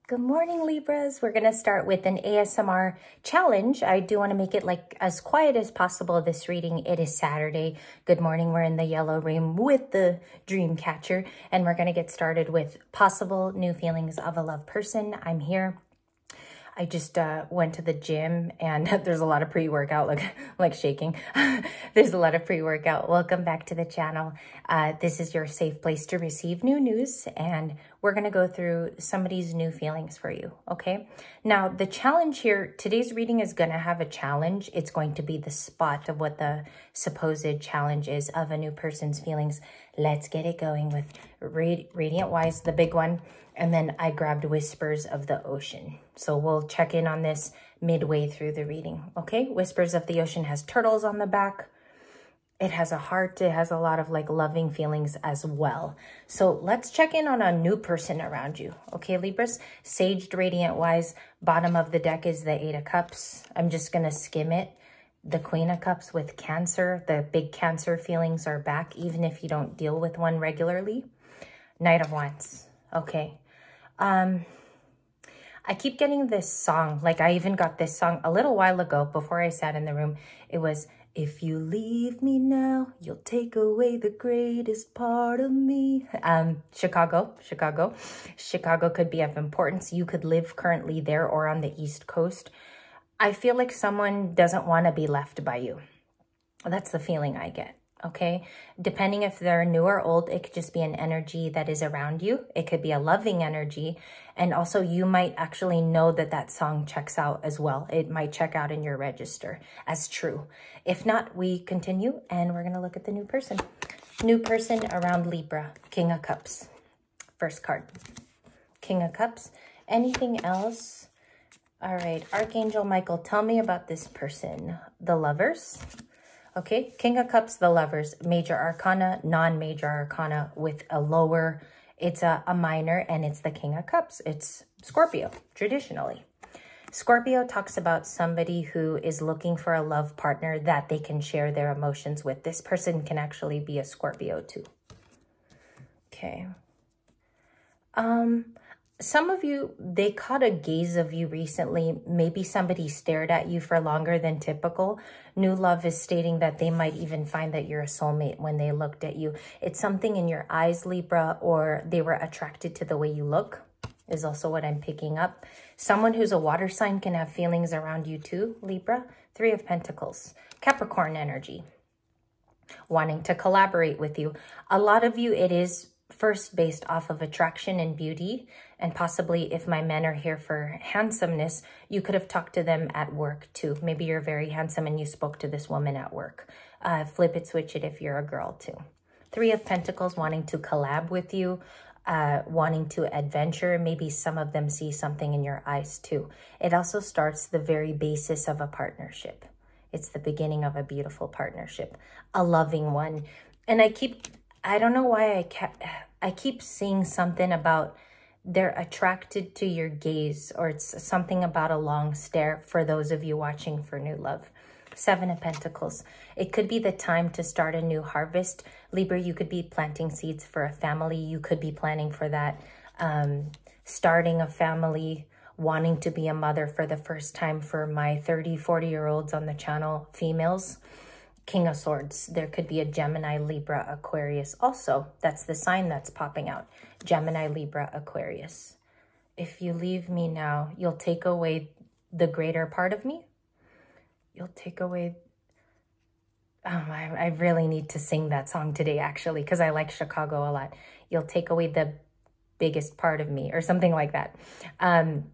Good morning, Libras. We're going to start with an ASMR challenge. I do want to make it like as quiet as possible this reading. It is Saturday. Good morning. We're in the yellow room with the dream catcher, and we're going to get started with possible new feelings of a love person. I'm here. I just went to the gym and there's a lot of pre-workout, like shaking. There's a lot of pre-workout. Welcome back to the channel. This is your safe place to receive new news, and we're going to go through somebody's new feelings for you, okay? Now, the challenge here, today's reading is going to have a challenge. It's going to be the spot of what the supposed challenge is of a new person's feelings. Let's get it going with Radiant Wise, the big one. And then I grabbed Whispers of the Ocean. So we'll check in on this midway through the reading, okay? Whispers of the Ocean has turtles on the back. It has a heart. It has a lot of like loving feelings as well. So let's check in on a new person around you, okay, Libras? Saged Radiant Wise, bottom of the deck is the Eight of Cups. I'm just going to skim it. The Queen of Cups with Cancer. The big Cancer feelings are back, even if you don't deal with one regularly. Knight of Wands, okay. I keep getting this song, like I even got this song a little while ago before I sat in the room. It was, if you leave me now, you'll take away the greatest part of me. Chicago could be of importance. You could live currently there or on the East Coast. I feel like someone doesn't want to be left by you. That's the feeling I get. Okay, depending if they're new or old, it could just be an energy that is around you. It could be a loving energy. And also you might actually know that that song checks out as well. It might check out in your register as true. If not, we continue and we're going to look at the new person. New person around Libra, King of Cups. First card, King of Cups. Anything else? All right, Archangel Michael, tell me about this person. The Lovers. Okay, King of Cups, the Lovers, major arcana, non-major arcana with a lower, it's a minor, and it's the King of Cups. It's Scorpio, traditionally. Scorpio talks about somebody who is looking for a love partner that they can share their emotions with. This person can actually be a Scorpio too. Okay. Some of you, they caught a gaze of you recently. Maybe somebody stared at you for longer than typical. New love is stating that they might even find that you're a soulmate when they looked at you. It's something in your eyes, Libra, or they were attracted to the way you look is also what I'm picking up. Someone who's a water sign can have feelings around you too, Libra. Three of Pentacles, Capricorn energy, wanting to collaborate with you. A lot of you, it is first based off of attraction and beauty, and possibly if my men are here for handsomeness, you could have talked to them at work too. Maybe you're very handsome and you spoke to this woman at work. Flip it, switch it if you're a girl too. Three of Pentacles wanting to collab with you, wanting to adventure. Maybe some of them see something in your eyes too. It also starts the very basis of a partnership. It's the beginning of a beautiful partnership, a loving one. And I don't know why I keep seeing something about they're attracted to your gaze, or it's something about a long stare for those of you watching for new love. Seven of Pentacles. It could be the time to start a new harvest. Libra, you could be planting seeds for a family. You could be planning for that, starting a family, wanting to be a mother for the first time for my 30, 40-year-olds on the channel, females. King of Swords. There could be a Gemini, Libra, Aquarius also. That's the sign that's popping out. Gemini, Libra, Aquarius. If you leave me now, you'll take away the greater part of me. You'll take away... I really need to sing that song today, actually, because I like Chicago a lot. You'll take away the biggest part of me, or something like that. And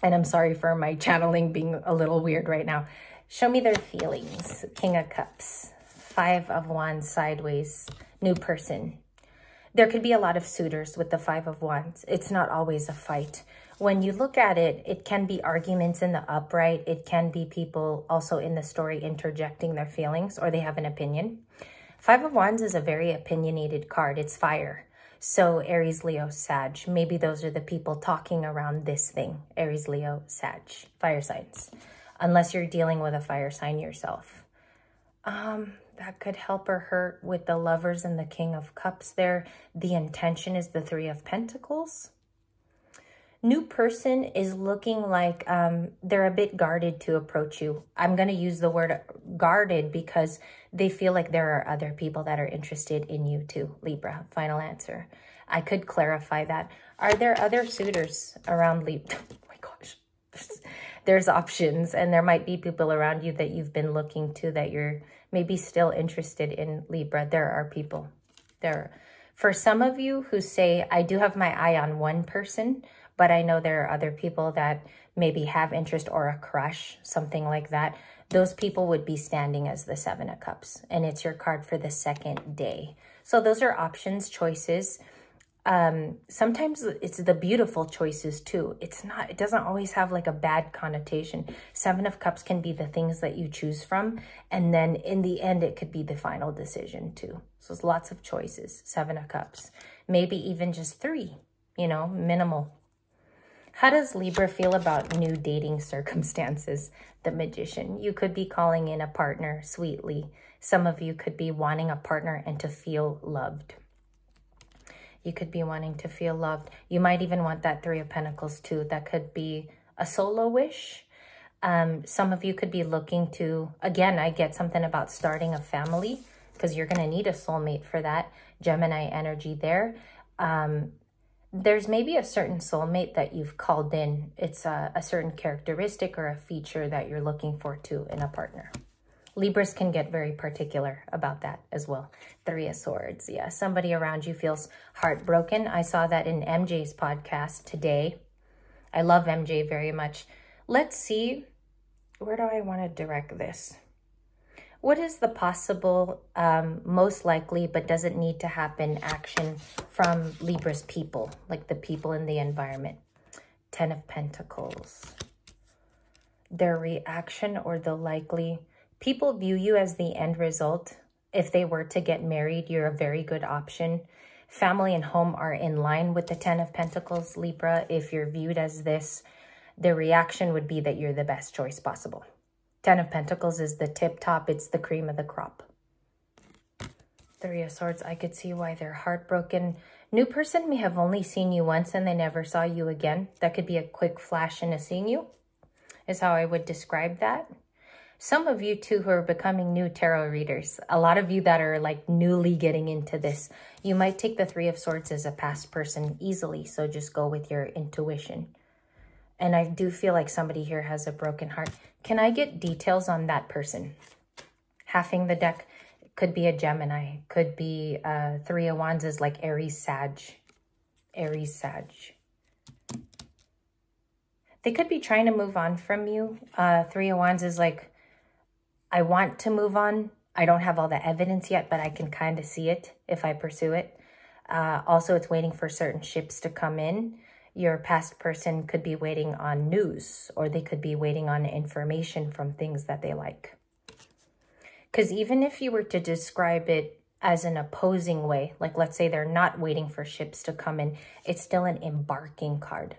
I'm sorry for my channeling being a little weird right now. Show me their feelings. King of Cups, Five of Wands sideways, new person. There could be a lot of suitors with the Five of Wands. It's not always a fight. When you look at it, it can be arguments in the upright. It can be people also in the story interjecting their feelings, or they have an opinion. Five of Wands is a very opinionated card. It's fire. So Aries, Leo, Sag. Maybe those are the people talking around this thing. Aries, Leo, Sag. Fire signs. Unless you're dealing with a fire sign yourself. That could help or hurt with the Lovers and the King of Cups there. The intention is the Three of Pentacles. New person is looking like they're a bit guarded to approach you. I'm going to use the word guarded because they feel like there are other people that are interested in you too. Libra, final answer. I could clarify that. Are there other suitors around Libra? Oh my gosh. There's options, and there might be people around you that you've been looking to that you're maybe still interested in, Libra. There are people there. For some of you who say, I do have my eye on one person, but I know there are other people that maybe have interest or a crush, something like that. Those people would be standing as the Seven of Cups, and it's your card for the second day. So those are options, choices. Sometimes it's the beautiful choices too. It doesn't always have like a bad connotation. Seven of Cups can be the things that you choose from. And then in the end, it could be the final decision too. So it's lots of choices. Seven of Cups, maybe even just 3, you know, minimal. How does Libra feel about new dating circumstances? The Magician. You could be calling in a partner sweetly. Some of you could be wanting a partner and to feel loved. You could be wanting to feel loved. You might even want that 3 of Pentacles too. That could be a solo wish. Some of you could be looking to, again, I get something about starting a family because you're going to need a soulmate for that. Gemini energy there. There's maybe a certain soulmate that you've called in. It's a certain characteristic or a feature that you're looking for too in a partner. Libras can get very particular about that as well. 3 of Swords. Yeah, somebody around you feels heartbroken. I saw that in MJ's podcast today. I love MJ very much. Let's see. Where do I want to direct this? What is the possible, most likely, but doesn't need to happen action from Libra's people, like the people in the environment? 10 of Pentacles. Their reaction or the likely... People view you as the end result. If they were to get married, you're a very good option. Family and home are in line with the 10 of Pentacles, Libra. If you're viewed as this, the reaction would be that you're the best choice possible. 10 of Pentacles is the tip top. It's the cream of the crop. 3 of Swords, I could see why they're heartbroken. New person may have only seen you once and they never saw you again. That could be a quick flash into seeing you, is how I would describe that. Some of you too who are becoming new tarot readers, a lot of you that are like newly getting into this, you might take the 3 of Swords as a past person easily. So just go with your intuition. And I do feel like somebody here has a broken heart. Can I get details on that person? Halving the deck could be a Gemini, could be 3 of Wands is like Aries, Sag. Aries, Sag. They could be trying to move on from you. 3 of Wands is like, I want to move on. I don't have all the evidence yet, but I can kind of see it if I pursue it. Also, it's waiting for certain ships to come in. Your past person could be waiting on news, or they could be waiting on information from things that they like. Because even if you were to describe it as an opposing way, like let's say they're not waiting for ships to come in, it's still an embarking card.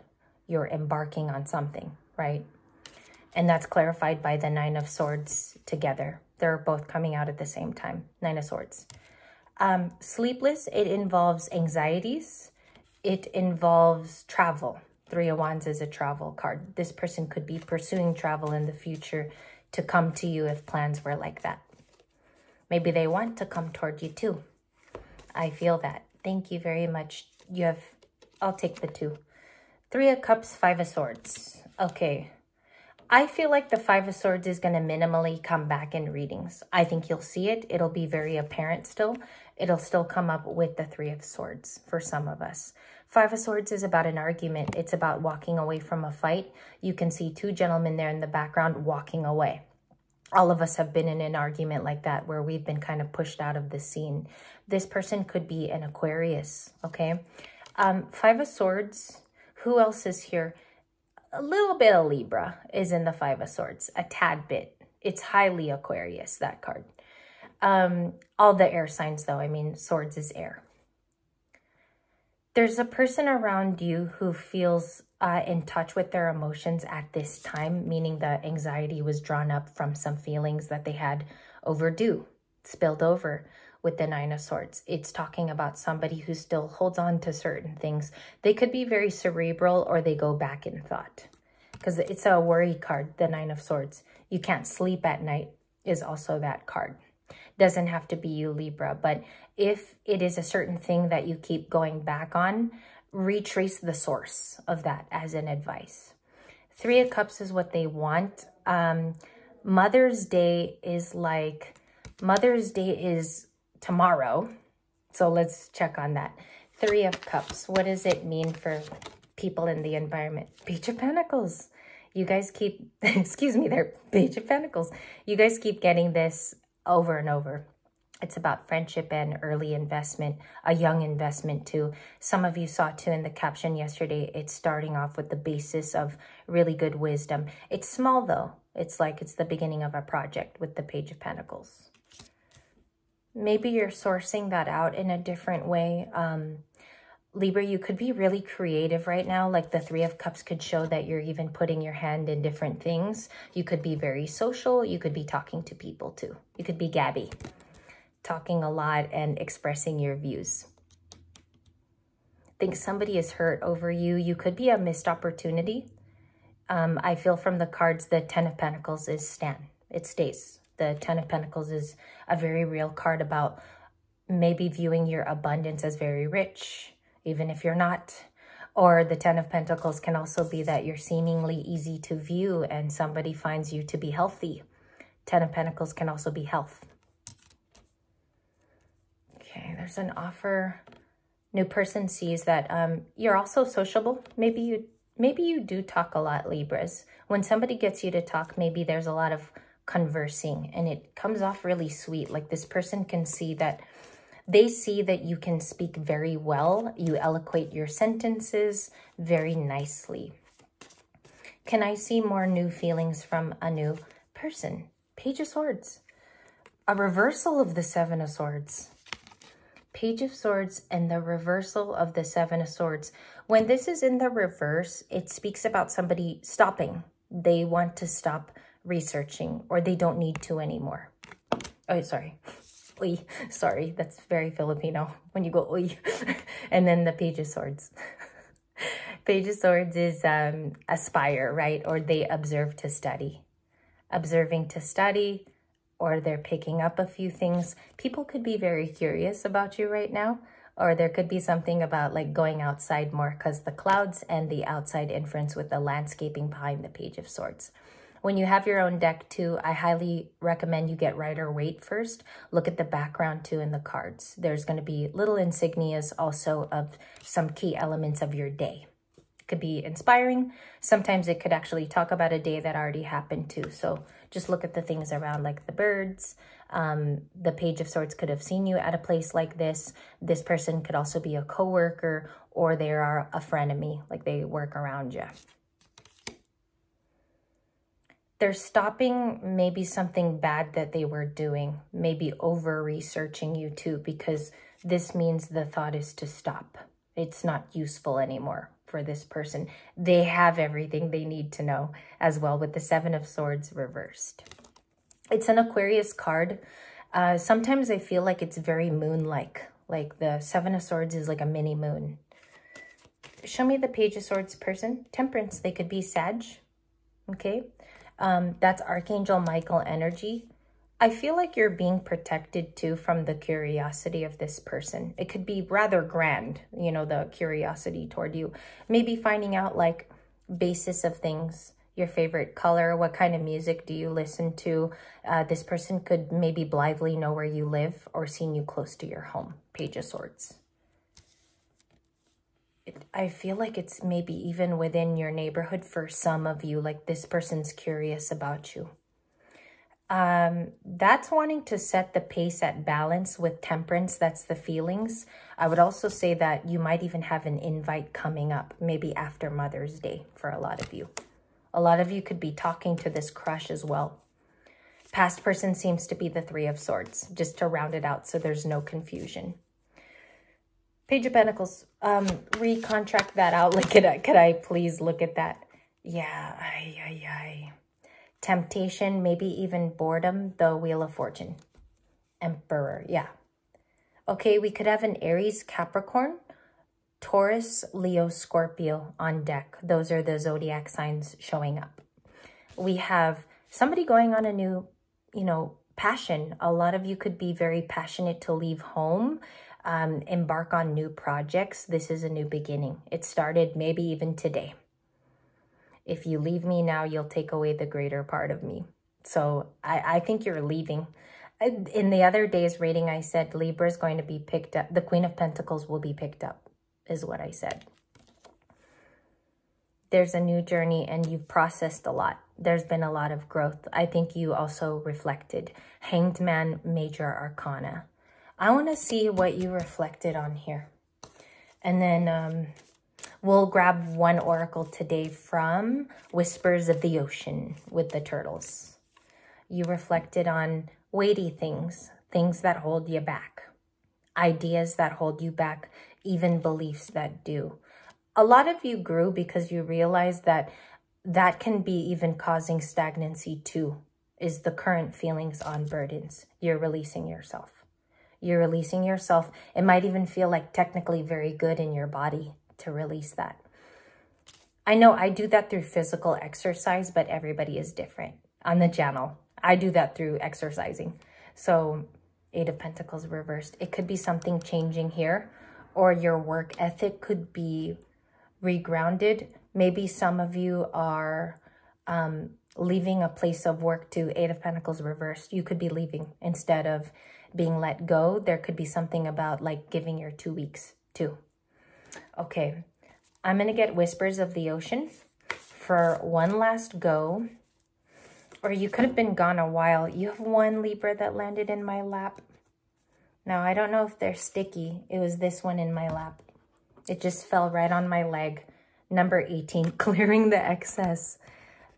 You're embarking on something, right? And that's clarified by the 9 of Swords together. They're both coming out at the same time. 9 of Swords. Sleepless, it involves anxieties. It involves travel. 3 of Wands is a travel card. This person could be pursuing travel in the future to come to you if plans were like that. Maybe they want to come toward you too. I feel that. Thank you very much. I'll take the 2. 3 of Cups, 5 of Swords. Okay. I feel like the 5 of Swords is going to minimally come back in readings. I think you'll see it. It'll be very apparent still. It'll still come up with the 3 of Swords for some of us. 5 of Swords is about an argument. It's about walking away from a fight. You can see 2 gentlemen there in the background walking away. All of us have been in an argument like that where we've been kind of pushed out of the scene. This person could be an Aquarius, okay? 5 of Swords. Who else is here? A little bit of Libra is in the 5 of Swords, a tad bit. It's highly Aquarius, that card. All the air signs, though. I mean, Swords is air. There's a person around you who feels in touch with their emotions at this time, meaning the anxiety was drawn up from some feelings that they had overdue, spilled over with the Nine of Swords. It's talking about somebody who still holds on to certain things. They could be very cerebral, or they go back in thought, because it's a worry card, the Nine of Swords. You can't sleep at night is also that card. Doesn't have to be you, Libra, but if it is a certain thing that you keep going back on, retrace the source of that as an advice. Three of Cups is what they want. Mother's Day is tomorrow. So let's check on that. Three of Cups. What does it mean for people in the environment? Page of Pentacles. You guys keep, excuse me there, Page of Pentacles. You guys keep getting this over and over. It's about friendship and early investment, a young investment too. Some of you saw too in the caption yesterday, it's starting off with the basis of really good wisdom. It's small though. It's like it's the beginning of a project with the Page of Pentacles. Maybe you're sourcing that out in a different way. Libra, you could be really creative right now. Like the Three of Cups could show that you're even putting your hand in different things. You could be very social. You could be talking to people too. You could be Gabby, talking a lot and expressing your views. Think somebody is hurt over you. You could be a missed opportunity. I feel from the cards, the Ten of Pentacles is Stan. It stays. The Ten of Pentacles is a very real card about maybe viewing your abundance as very rich, even if you're not. Or the Ten of Pentacles can also be that you're seemingly easy to view and somebody finds you to be healthy. Ten of Pentacles can also be health. Okay, there's an offer. New person sees that you're also sociable. Maybe you do talk a lot, Libras. When somebody gets you to talk, maybe there's a lot of conversing and it comes off really sweet. Like this person can see that, they see that you can speak very well. You eloquate your sentences very nicely. Can I see more new feelings from a new person? Page of Swords. A reversal of the Seven of Swords. Page of Swords and the reversal of the Seven of Swords. When this is in the reverse, it speaks about somebody stopping. They want to stop researching, or they don't need to anymore. Oh, sorry. Uy, sorry, that's very Filipino when you go uy. And then the Page of Swords. Page of Swords is aspire, right? Or they observe to study. Observing to study, or they're picking up a few things. People could be very curious about you right now, or there could be something about like going outside more, because the clouds and the outside inference with the landscaping behind the Page of Swords. When you have your own deck too, I highly recommend you get Rider-Waite first. Look at the background too in the cards. There's going to be little insignias also of some key elements of your day. It could be inspiring. Sometimes it could actually talk about a day that already happened too. So just look at the things around, like the birds. The Page of Swords could have seen you at a place like this. This person could also be a coworker, or they are a frenemy, like they work around you. They're stopping maybe something bad that they were doing, maybe over-researching you too, because this means the thought is to stop. It's not useful anymore for this person. They have everything they need to know as well, with the Seven of Swords reversed. It's an Aquarius card. Sometimes I feel like it's very moon-like. Like the Seven of Swords is like a mini moon. Show me the Page of Swords person. Temperance, they could be Sag. Okay. That's Archangel Michael energy. I feel like you're being protected too from the curiosity of this person. It could be rather grand, you know, the curiosity toward you. Maybe finding out like basis of things, your favorite color, what kind of music do you listen to? This person could maybe blithely know where you live or seen you close to your home. Page of Swords. I feel like it's maybe even within your neighborhood for some of you, like this person's curious about you. That's wanting to set the pace at balance with Temperance. That's the feelings. I would also say that you might even have an invite coming up, maybe after Mother's Day for a lot of you. A lot of you could be talking to this crush as well. Past person seems to be the Three of Swords, just to round it out so there's no confusion. Page of Pentacles, recontract that out. Look at it. Could I please look at that? Yeah, temptation, maybe even boredom, the Wheel of Fortune. Emperor, yeah. Okay, we could have an Aries, Capricorn, Taurus, Leo, Scorpio on deck. Those are the zodiac signs showing up. We have somebody going on a new, passion. A lot of you could be very passionate to leave home, embark on new projects. This is a new beginning. It started maybe even today. If you leave me now, you'll take away the greater part of me. So I think you're leaving. In the other day's reading, I said Libra is going to be picked up. The Queen of Pentacles will be picked up, is what I said. There's a new journey and you've processed a lot. There's been a lot of growth. I think you also reflected. Hanged Man, Major Arcana. I want to see what you reflected on here. And then we'll grab one oracle today from Whispers of the Ocean with the turtles. You reflected on weighty things, things that hold you back, ideas that hold you back, even beliefs that do. A lot of you grew because you realized that that can be even causing stagnancy too, is the current feelings on burdens. You're releasing yourself. You're releasing yourself. It might even feel like technically very good in your body to release that. I know I do that through physical exercise, but everybody is different on the channel. I do that through exercising. So 8 of Pentacles reversed. It could be something changing here, or your work ethic could be regrounded. Maybe some of you are leaving a place of work to 8 of Pentacles reversed. You could be leaving instead of being let go. There could be something about like giving your 2 weeks too. Okay, I'm going to get Whispers of the Ocean for one last go. Or you could have been gone a while. You have one Libra that landed in my lap. Now, I don't know if they're sticky. It was this one in my lap. It just fell right on my leg. Number 18, clearing the excess.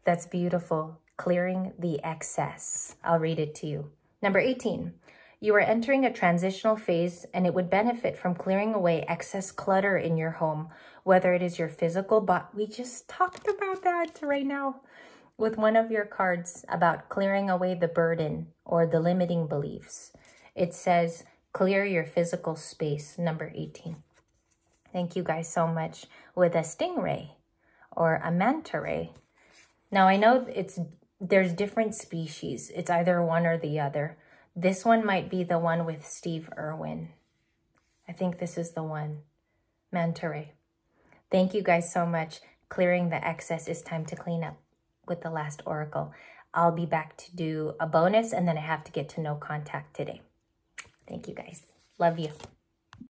That's beautiful. Clearing the excess. I'll read it to you. Number 18, you are entering a transitional phase and it would benefit from clearing away excess clutter in your home, whether it is your physical body. We just talked about that right now with one of your cards about clearing away the burden or the limiting beliefs. It says, clear your physical space, number 18. Thank you guys so much. With a stingray or a manta ray. Now I know there's different species. It's either one or the other. This one might be the one with Steve Irwin. I think this is the one. Manta ray. Thank you guys so much. Clearing the excess is time to clean up with the last oracle. I'll be back to do a bonus and then I have to get to no contact today. Thank you guys. Love you.